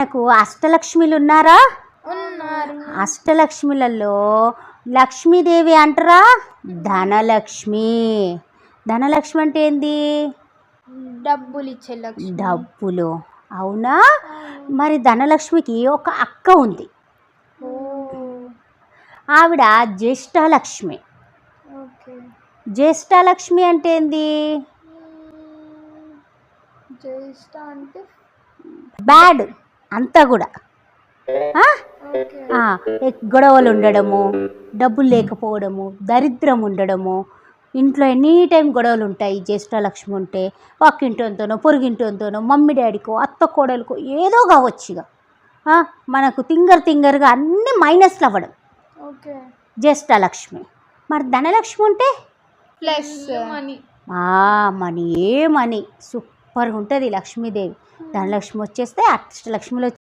మనకు అష్టలక్ష్మిలు ఉన్నారా? ఉన్నారు. అష్టలక్ష్మిలలో లక్ష్మీదేవి అంటారా? ధనలక్ష్మి. ధనలక్ష్మి అంటే ఏంది? డబ్బులు ఇచ్చే లక్ష్మి. డబ్బులు. అవునా? మరి ధనలక్ష్మికి ఒక అక్క ఉంది. ఓ, ఆవిడ జ్యేష్ఠలక్ష్మి. ఓకే. జ్యేష్ఠలక్ష్మి అంటే ఏంది? జ్యేష్ఠ అంటే బ్యాడ్ అంతా కూడా. ఓకే. గొడవలు ఉండడము, డబ్బులు లేకపోవడము, దరిద్రం ఉండడము, ఇంట్లో ఎనీ టైం గొడవలు ఉంటాయి. జ్యేష్ఠలక్ష్మి ఉంటే పక్కింటితోనో పొరుగింటితోనో మమ్మీ డాడీకో అత్త కోడలికో ఏదో కావచ్చు. ఇక మనకు తింగర్గా అన్నీ మైనస్లు అవ్వడం ఓకే. జ్యేష్ఠలక్ష్మి. మరి ధనలక్ష్మి ఉంటే ప్లస్ మనీ. మనీ సూపర్గా ఉంటుంది లక్ష్మీదేవి. ధనలక్ష్మి వచ్చేస్తే అష్టలక్ష్మిలో